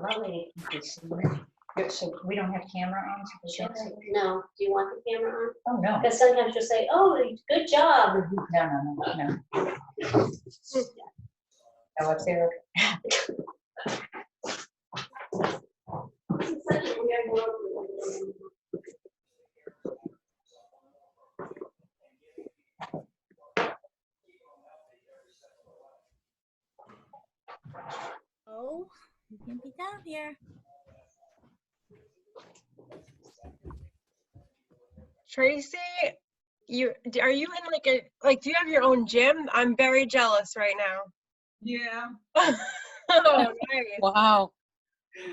that way you can see it. So we don't have camera on, so we can't see. No, do you want the camera on? Oh, no. Because sometimes you'll say, oh, good job. No. Oh, up there. It's such a weird world. Oh, you can be down here. Tracy, are you in do you have your own gym? I'm very jealous right now. Yeah. Oh, nice. Wow.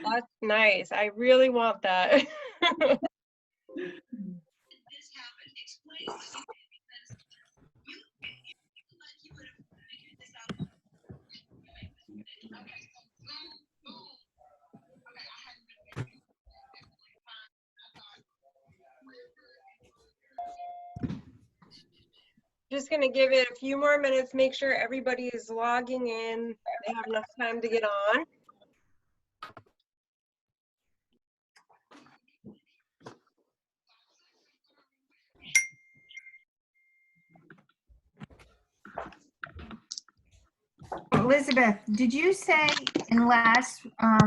That's nice. I really want that. Just gonna give it a few more minutes, make sure everybody is logging in. They have enough time to get on. Elizabeth, did you say in last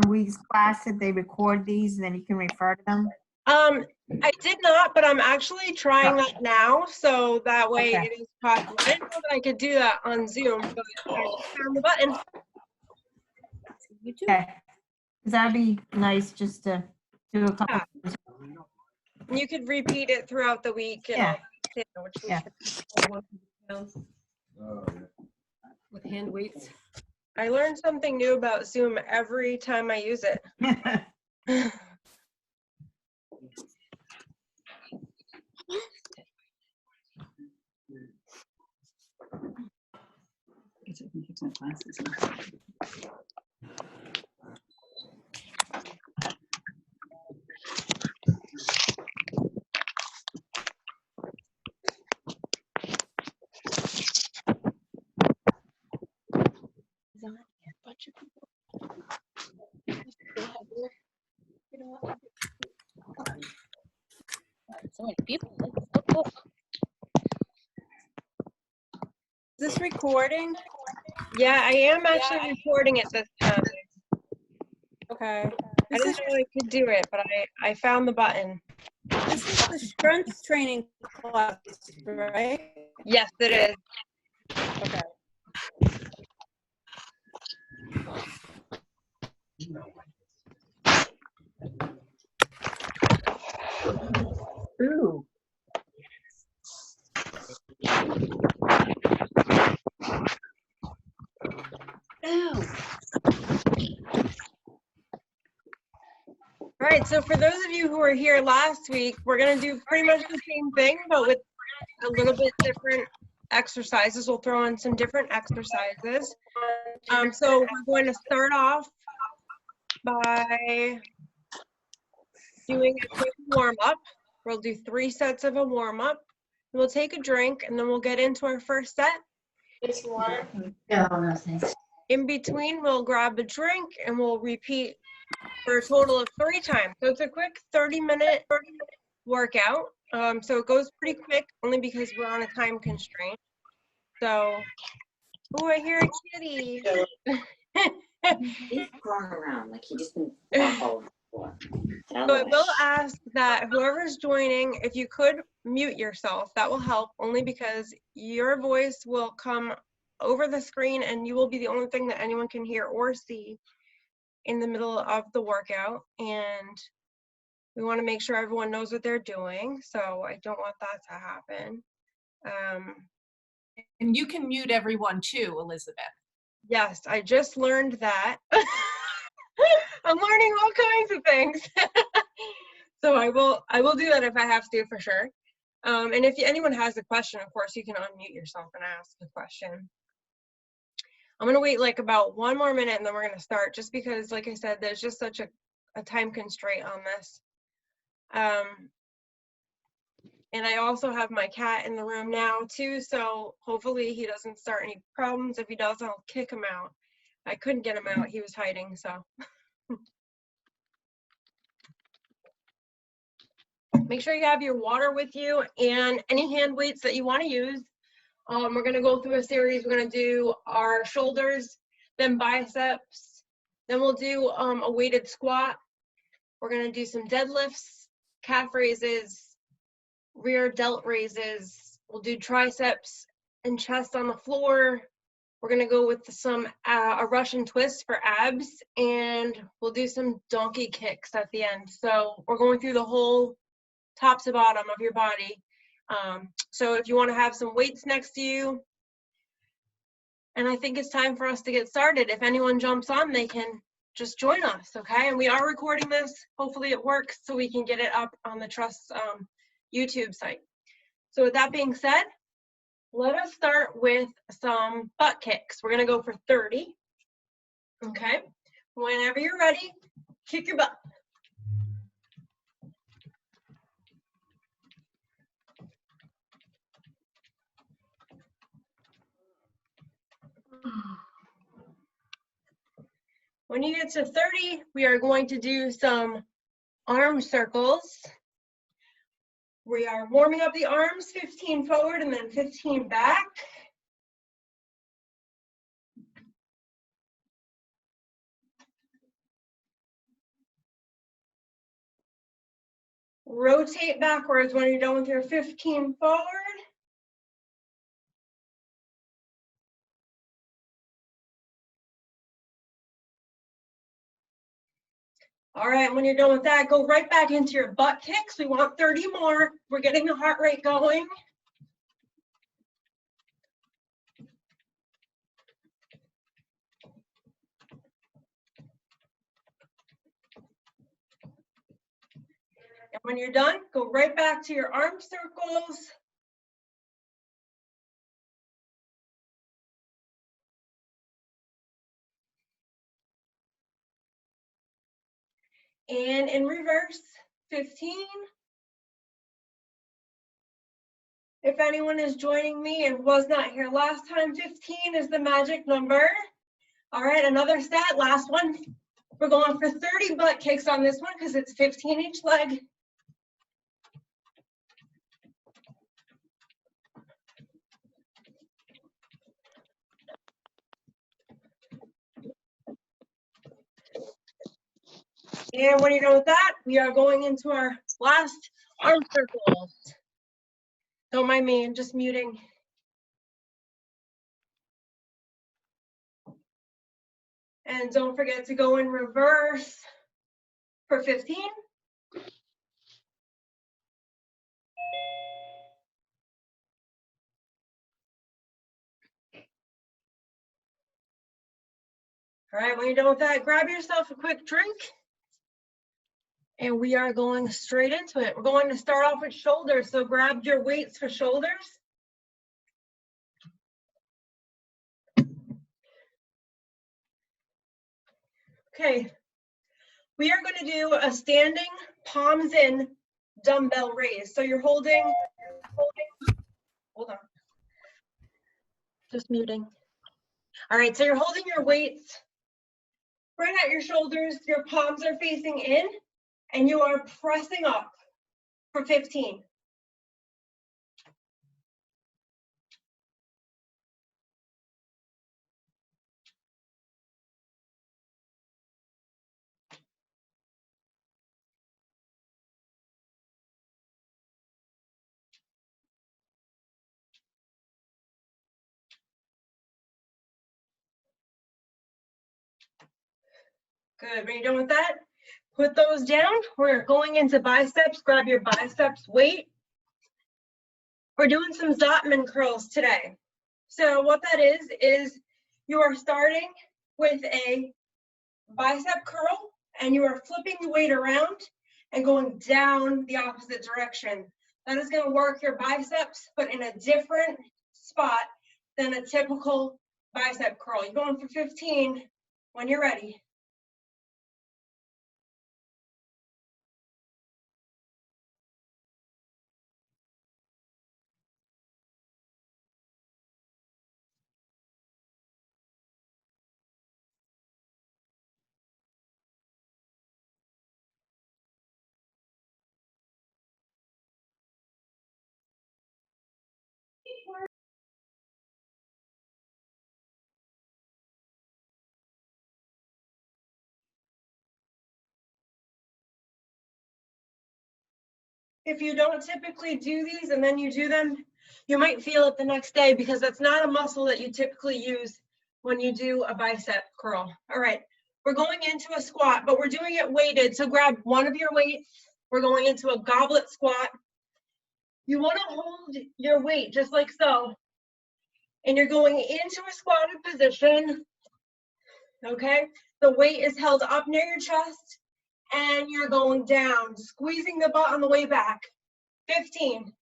week's class that they record these and then you can refer to them? I did not, but I'm actually trying that now, so that way Okay. it is possible. I didn't know that I could do that on Zoom, but I found the button. You too. Okay. Because that'd be nice just to do a couple. And you could repeat it throughout the week. And Yeah. which we Yeah. should. With hand weights. I learn something new about Zoom every time I use it. I can fix my glasses. Bunch of people. So many people. That's so cool. Is this recording? Yeah, I am actually recording it this time. Okay. I didn't know I could do it, but I found the button. This is the strength training class, right? Yes, it is. Okay. Ooh. All right, so for those of you who were here last week, we're gonna do pretty much the same thing, but with a little bit different exercises. We'll throw in some different exercises. So we're going to start off by doing a quick warm-up. We'll do 3 sets of a warm-up. We'll take a drink, and then we'll get into our first set. Just one. No, no, thanks. In between, we'll grab a drink, and we'll repeat for a total of 3 times. So it's a quick 30-minute workout. So it goes pretty quick, only because we're on a time constraint. So, oh, I hear a kitty. He's crawling around like he just been walk all over the floor. So I will ask that whoever's joining, if you could mute yourself, that will help, only because your voice will come over the screen and you will be the only thing that anyone can hear or see in the middle of the workout. And we want to make sure everyone knows what they're doing. So I don't want that to happen. And you can mute everyone too, Elizabeth. Yes, I just learned that. I'm learning all kinds of things. So I will do that if I have to, for sure. And if anyone has a question, of course, you can unmute yourself and ask the question. I'm gonna wait like about 1 more minute and then we're gonna start, just because, like I said, there's just such a time constraint on this. And I also have my cat in the room now too, so hopefully he doesn't start any problems. If he does, I'll kick him out. I couldn't get him out, he was hiding, so. Make sure you have your water with you and any hand weights that you want to use. We're going to go through a series. We're going to do our shoulders, then biceps, then we'll do a weighted squat. We're going to do some deadlifts, calf raises, rear delt raises. We'll do triceps and chest on the floor. We're going to go with some a Russian twist for abs, and we'll do some donkey kicks at the end. So we're going through the whole top to bottom of your body. So if you want to have some weights next to you, and I think it's time for us to get started. If anyone jumps on, they can just join us, okay? And we are recording this. Hopefully it works so we can get it up on the Trust YouTube site. So with that being said, let us start with some butt kicks. We're gonna go for 30, okay? Whenever you're ready, kick your butt. When you get to 30, we are going to do some arm circles. We are warming up the arms, 15 forward and then 15 back. Rotate backwards when you're done with your 15 forward. All right, when you're done with that, go right back into your butt kicks. We want 30 more. We're getting the heart rate going. And when you're done, go right back to your arm circles. And in reverse, 15. If anyone is joining me and was not here last time, 15 is the magic number. All right, another set, last one. We're going for 30 butt kicks on this one because it's 15 each leg. And when you're done with that, we are going into our last arm circles. Don't mind me, I'm just muting. And don't forget to go in reverse for 15. All right, when you're done with that, grab yourself a quick drink. And we are going straight into it. We're going to start off with shoulders. So grab your weights for shoulders. Okay, we are going to do a standing palms in dumbbell raise. So you're holding, hold on, just muting. All right, so you're holding your weights right at your shoulders, your palms are facing in, and you are pressing up for 15. Good, when you're done with that, put those down. We're going into biceps, grab your biceps weight. We're doing some Zotman curls today. So what that is you are starting with a bicep curl and you are flipping the weight around and going down the opposite direction. That is going to work your biceps, but in a different spot than a typical bicep curl. You're going for 15 when you're ready. if you don't typically do these and then you do them, you might feel it the next day because that's not a muscle that you typically use when you do a bicep curl. All right, we're going into a squat, but we're doing it weighted. So grab one of your weights. We're going into a goblet squat. You want to hold your weight just like so. And you're going into a squatted position. Okay, the weight is held up near your chest and you're going down, squeezing the butt on the way back. 15.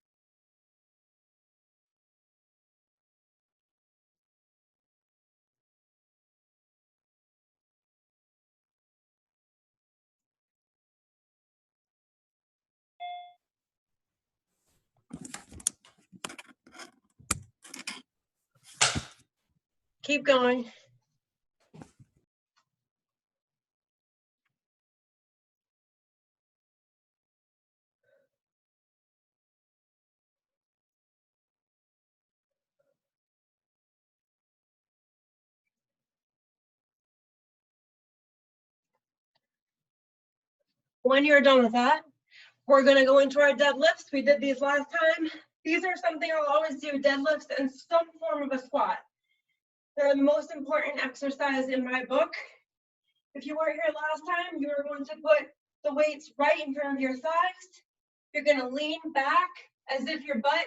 Keep going. When you're done with that, we're gonna go into our deadlifts. We did these last time. These are something I'll always do, deadlifts and some form of a squat. They're the most important exercise in my book. If you weren't here last time, you are going to put the weights right in front of your thighs. You're gonna lean back as if your butt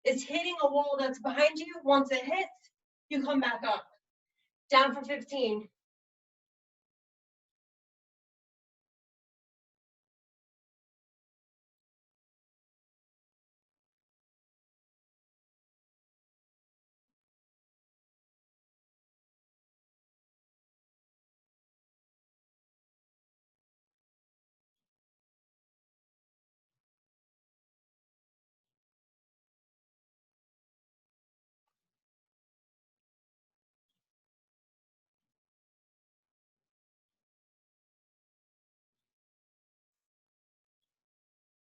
is hitting a wall that's behind you. Once it hits, you come back up. Down for 15.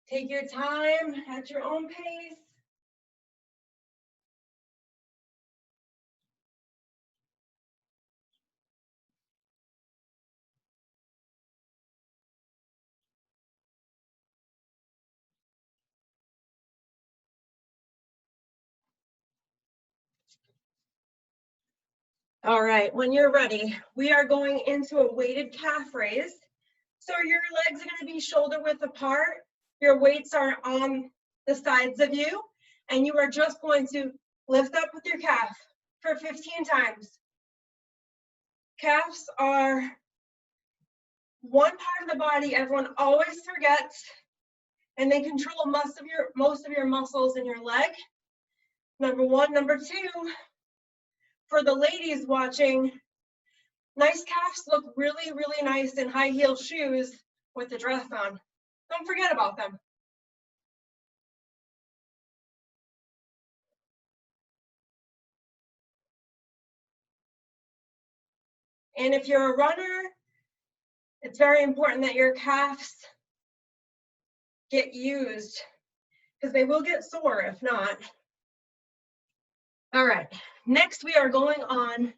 Take your time at your own pace. All right, when you're ready, we are going into a weighted calf raise. So your legs are going to be shoulder width apart. Your weights are on the sides of you, and you are just going to lift up with your calf for 15 times. Calves are one part of the body everyone always forgets, and they control most of your muscles in your leg. Number one. Number two, for the ladies watching, nice calves look really, really nice in high heel shoes with the dress on. Don't forget about them. And if you're a runner, it's very important that your calves get used because they will get sore if not. All right, next we are going on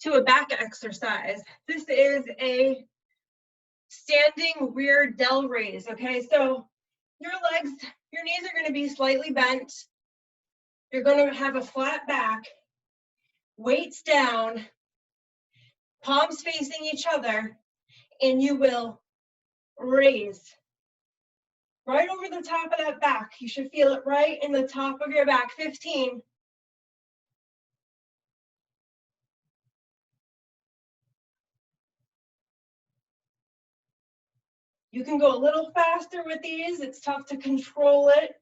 to a back exercise. This is a standing rear dell raise, okay? So your legs, your knees are gonna be slightly bent. You're gonna have a flat back, weights down, palms facing each other, and you will raise right over the top of that back. You should feel it right in the top of your back. 15. You can go a little faster with these. It's tough to control it.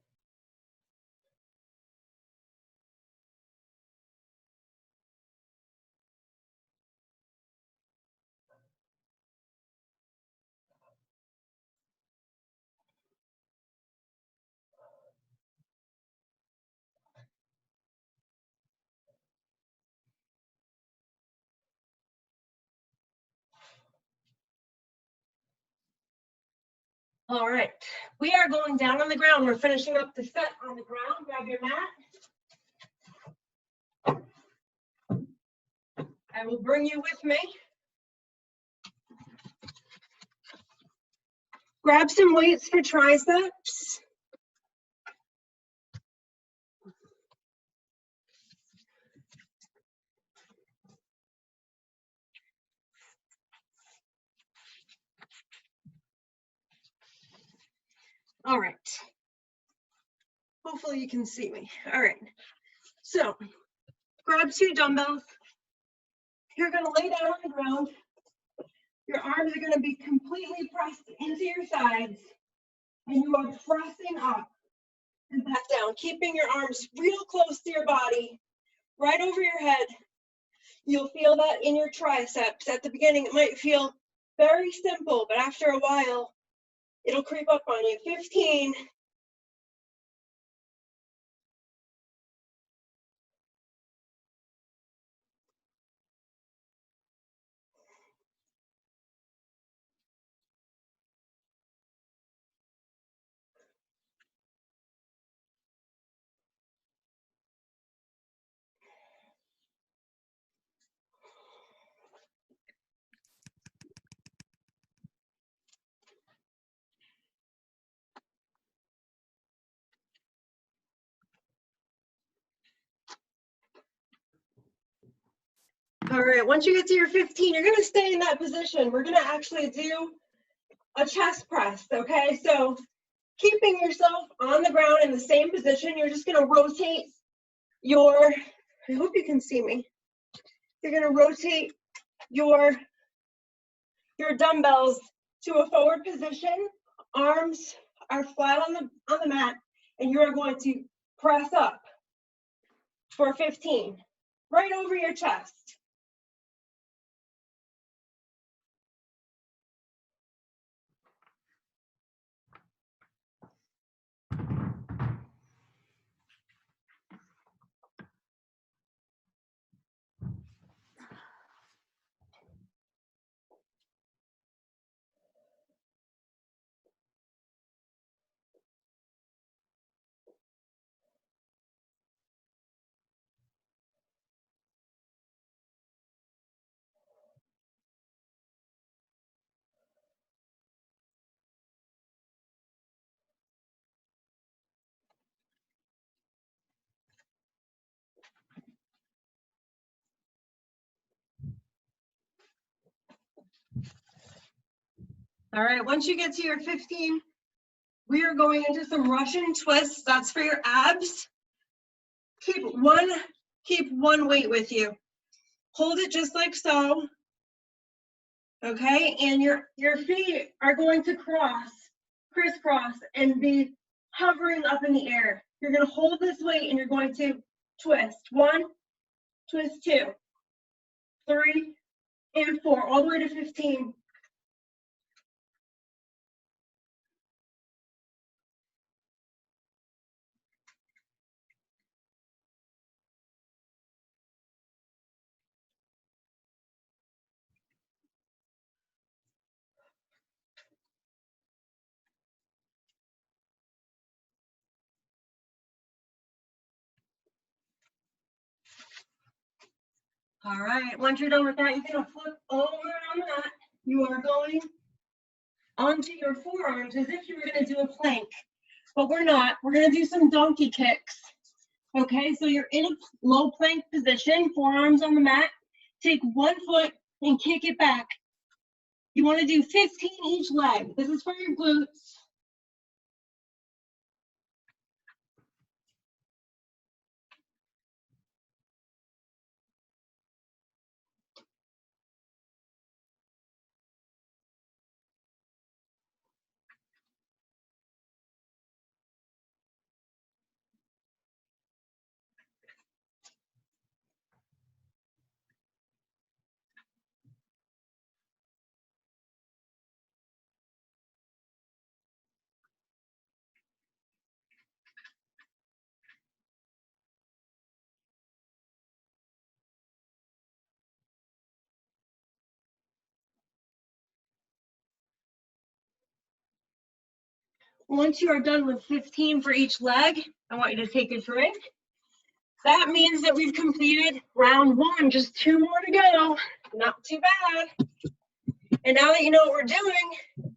All right, we are going down on the ground. We're finishing up the set on the ground. Grab your mat. I will bring you with me. Grab some weights for triceps. All right. Hopefully you can see me. All right. So grab 2 dumbbells. You're gonna lay down on the ground. Your arms are gonna be completely pressed into your sides, and you are pressing up and back down, keeping your arms real close to your body, right over your head. You'll feel that in your triceps. At the beginning, it might feel very simple, but after a while, it'll creep up on you. 15. All right, once you get to your 15, you're gonna stay in that position. We're gonna actually do a chest press, okay? So keeping yourself on the ground in the same position, you're just gonna rotate your, I hope you can see me. You're gonna rotate your dumbbells to a forward position. Arms are flat on the mat, and you are going to press up for 15, right over your chest. All right, once you get to your 15, we are going into some Russian twists. That's for your abs. Keep one weight with you. Hold it just like so. Okay, and your feet are going to crisscross, and be hovering up in the air. You're going to hold this weight and you're going to twist. 1, twist 2, 3, and 4, all the way to 15. All right, once you're done with that, you're going to flip over on that. You are going onto your forearms as if you were going to do a plank, but we're not. We're going to do some donkey kicks. Okay, so you're in a low plank position, forearms on the mat. Take one foot and kick it back. You want to do 15 each leg. This is for your glutes. Once you are done with 15 for each leg, I want you to take a drink. That means that we've completed round 1, just 2 more to go. Not too bad. And now that you know what we're doing,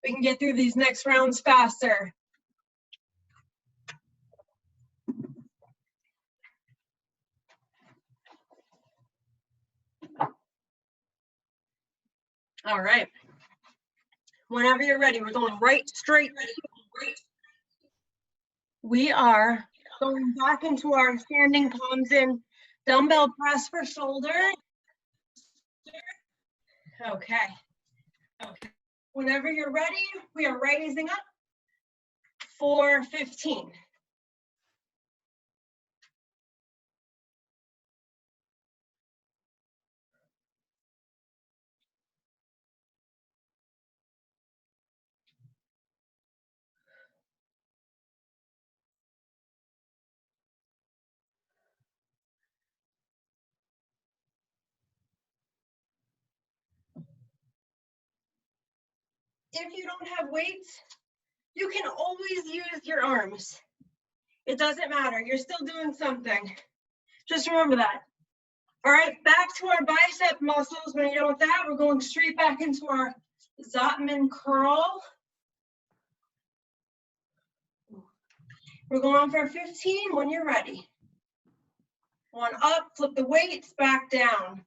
we can get through these next rounds faster. All right. Whenever you're ready, we're going right straight to We are going back into our standing palms in, dumbbell press for shoulder. Okay. Okay. Whenever you're ready, we are raising up for 15. If you don't have weights, you can always use your arms. It doesn't matter, you're still doing something. Just remember that. All right, back to our bicep muscles. When you're done with that, we're going straight back into our Zottman curl. We're going for 15 when you're ready. One up, flip the weights back down.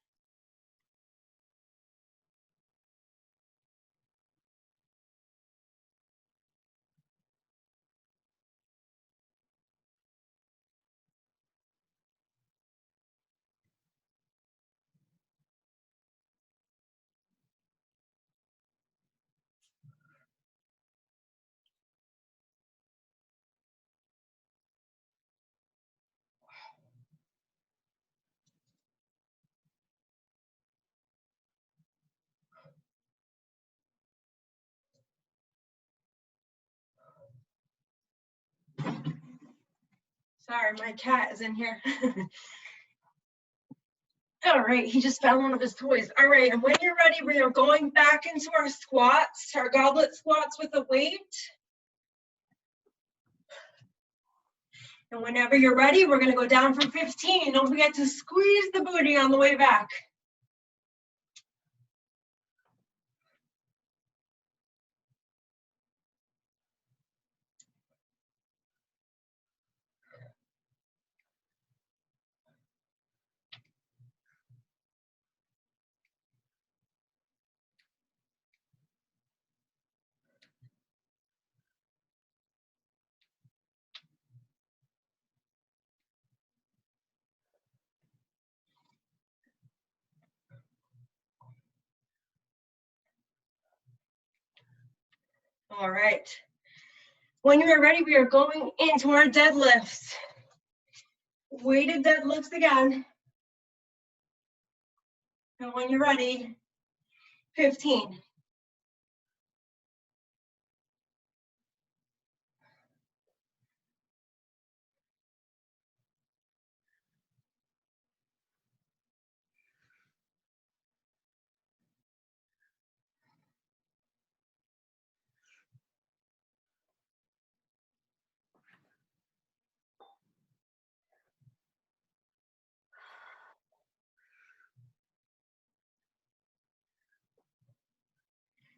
Sorry, my cat is in here. All right, he just found one of his toys. All right, and when you're ready, we are going back into our squats, our goblet squats with a weight. And whenever you're ready, we're gonna go down for 15. Don't forget to squeeze the booty on the way back. All right. When you are ready, we are going into our deadlifts. Weighted deadlifts again. And when you're ready, 15.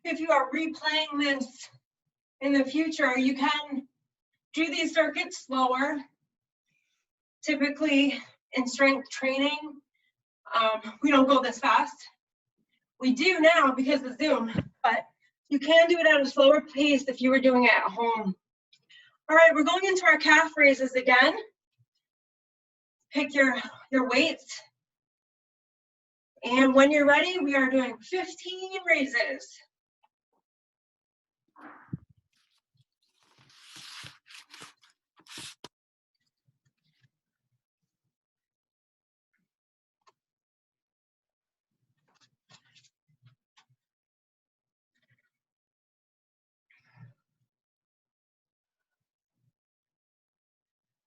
If you are replaying this in the future, you can do these circuits slower. Typically in strength training, we don't go this fast. We do now because of Zoom, but you can do it at a slower pace if you were doing it at home. All right, we're going into our calf raises again. Pick your weights. And when you're ready, we are doing 15 raises.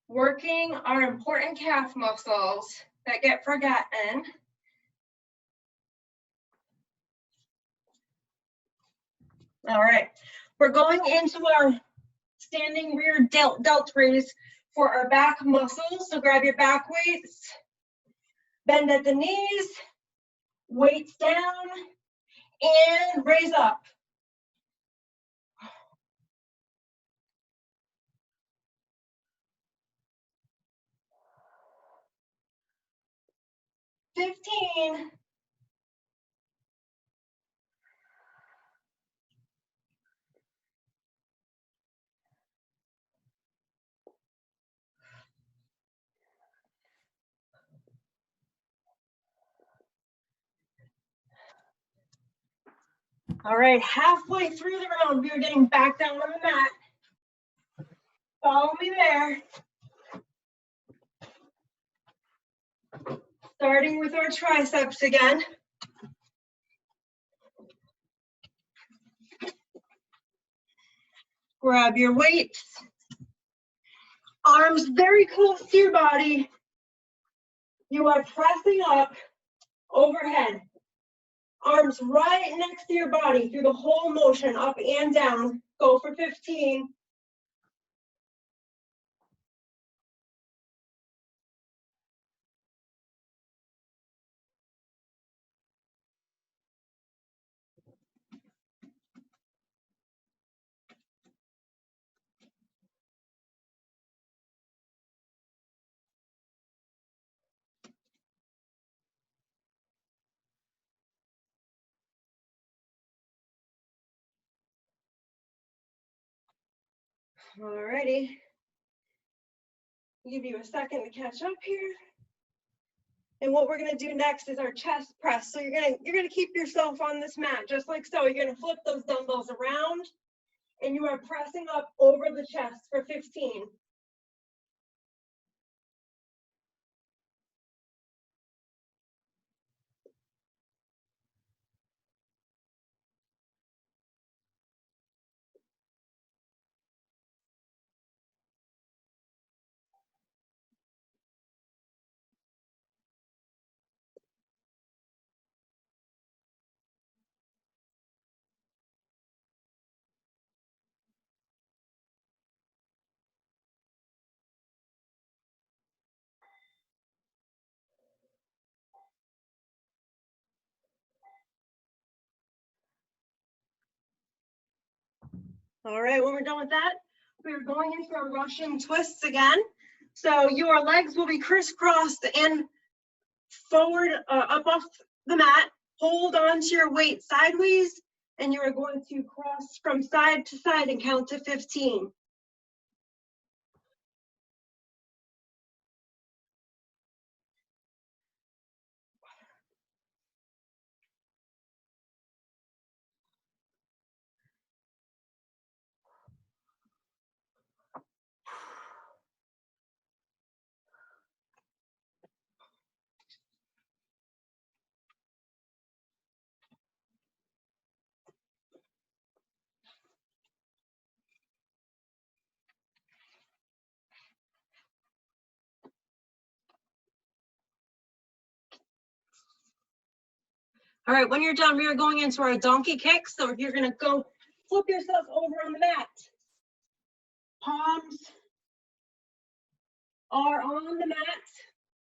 Working our important calf muscles that get forgotten. All right, we're going into our standing rear delt raise for our back muscles. So grab your back weights, bend at the knees, weights down, and raise up. $15. All right, halfway through the round, we are getting back down on the mat. Follow me there. Starting with our triceps again. Grab your weights. Arms very close to your body. You are pressing up overhead. Arms right next to your body through the whole motion, up and down. Go for 15. Alrighty. Give you a second to catch up here. And what we're gonna do next is our chest press. So you're gonna keep yourself on this mat just like so. You're gonna flip those dumbbells around and you are pressing up over the chest for 15. All right, when we're done with that, we're going into our Russian twists again. So your legs will be crisscrossed and forward, up off the mat. Hold on to your weight sideways, and you are going to cross from side to side and count to 15. All right, when you're done, we are going into our donkey kick. So you're gonna go flip yourself over on the mat. Palms are on the mat,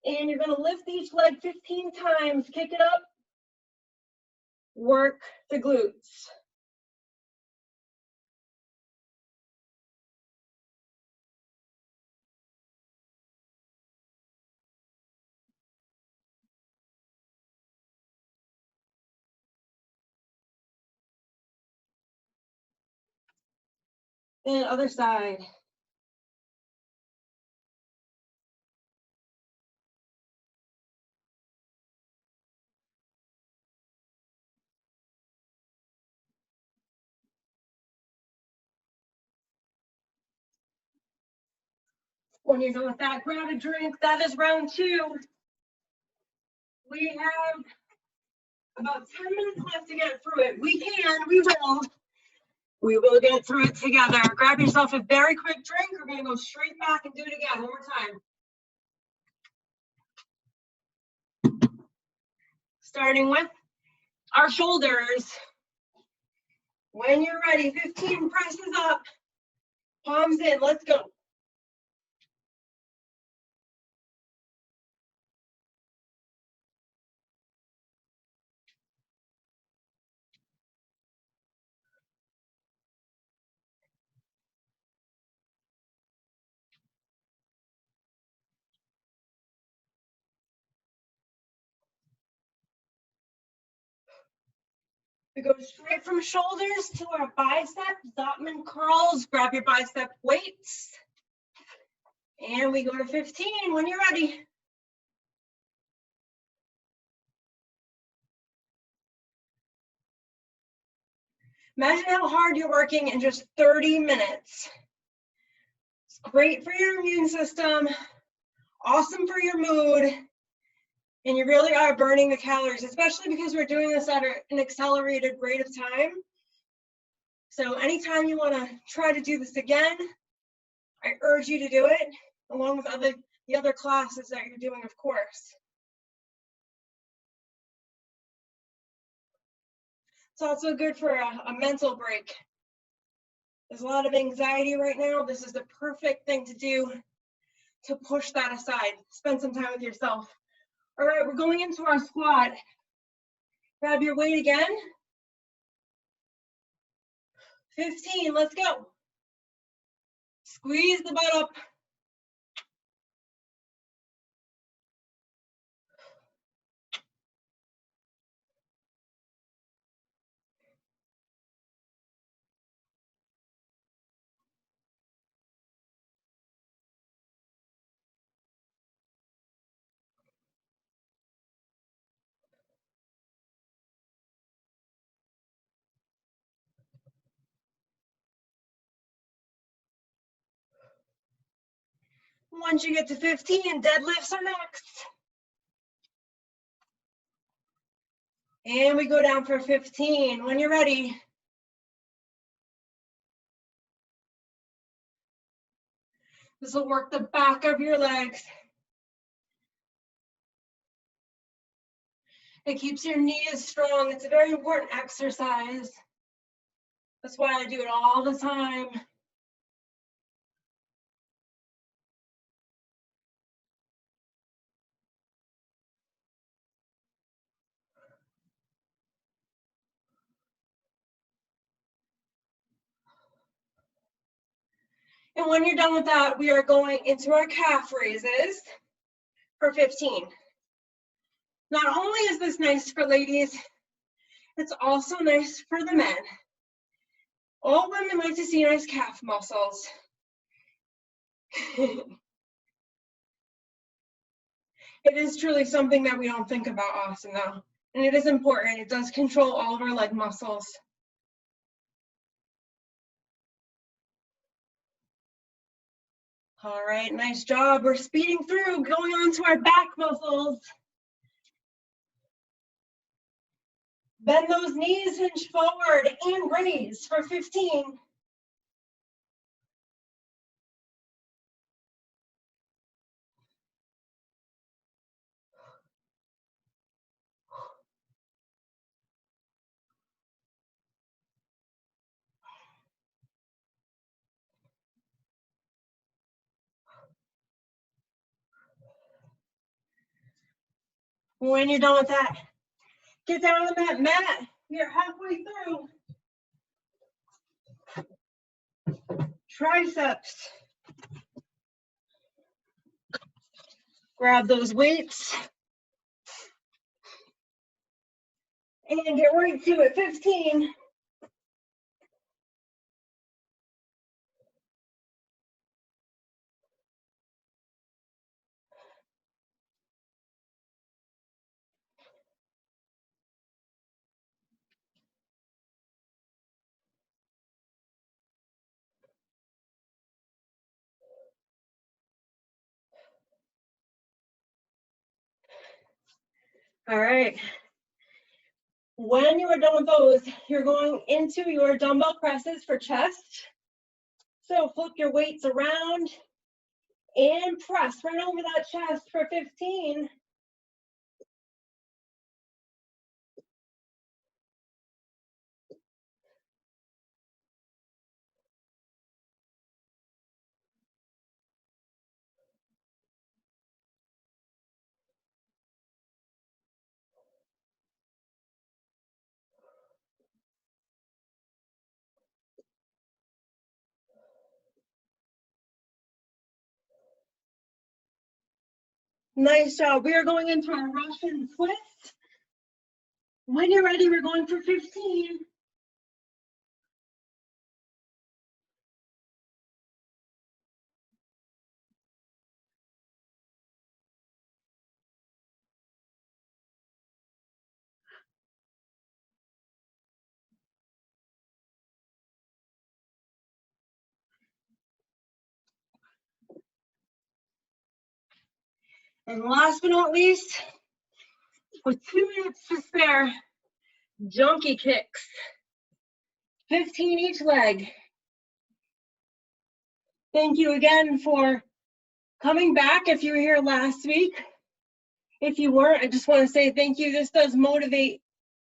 and you're gonna lift each leg 15 times, kick it up, work the glutes. And other side. When you're done with that, grab a drink. That is round 2. We have about 10 minutes left to get through it. We will get through it together. Grab yourself a very quick drink. We're gonna go straight back and do it again one more time. Starting with our shoulders. When you're ready, 15 presses up, palms in, let's go. We go straight from shoulders to our bicep, Zottman curls. Grab your bicep weights. And we go to 15 when you're ready. Imagine how hard you're working in just 30 minutes. It's great for your immune system, awesome for your mood, and you really are burning the calories, especially because we're doing this at an accelerated rate of time. So anytime you want to try to do this again, I urge you to do it, along with the other classes that you're doing, of course. It's also good for a mental break. There's a lot of anxiety right now. This is the perfect thing to do to push that aside. Spend some time with yourself. All right, we're going into our squat. Grab your weight again. 15, let's go. Squeeze the butt up. Once you get to 15, deadlifts are next. And we go down for 15. When you're ready, this will work the back of your legs. It keeps your knees strong. It's a very important exercise. That's why I do it all the time. And when you're done with that, we are going into our calf raises for 15. Not only is this nice for ladies, it's also nice for the men. All women like to see nice calf muscles. It is truly something that we don't think about often though. And it is important. It does control all of our leg muscles. All right, nice job. We're speeding through, going on to our back muscles. Bend those knees, hinge forward, and raise for 15. When you're done with that, get down on that mat. You're halfway through. Triceps. Grab those weights. And get right to it, 15. All right. When you are done with those, you're going into your dumbbell presses for chest. So flip your weights around and press right over that chest for 15. Nice job. We are going into our Russian twist. When you're ready, we're going for 15. And last but not least, with 2 minutes to spare, donkey kicks. 15 each leg. Thank you again for coming back if you were here last week. If you weren't, I just want to say thank you. This does motivate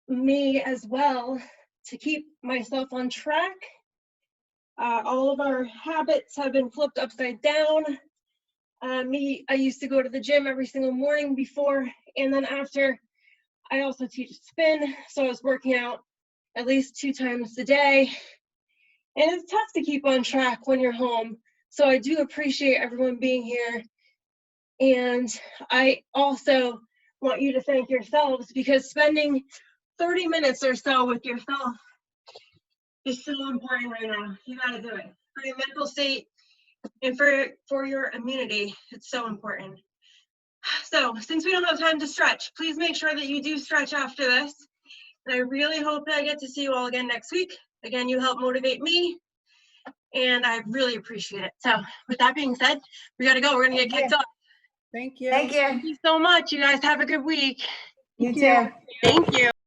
me as well to keep myself on track. All of our habits have been flipped upside down. I used to go to the gym every single morning before and then after. I also teach spin, so I was working out at least 2 times a day. And it's tough to keep on track when you're home. So I do appreciate everyone being here. And I also want you to thank yourselves because spending 30 minutes or so with yourself is so important right now. You gotta do it. For your mental state and for your immunity, it's so important. So since we don't have time to stretch, please make sure that you do stretch after this. And I really hope that I get to see you all again next week. Again, you help motivate me, and I really appreciate it. So with that being said, we gotta go. We're gonna get kicked off. Thank you. Thank you. Thank you so much. You guys have a good week. You too. Thank you.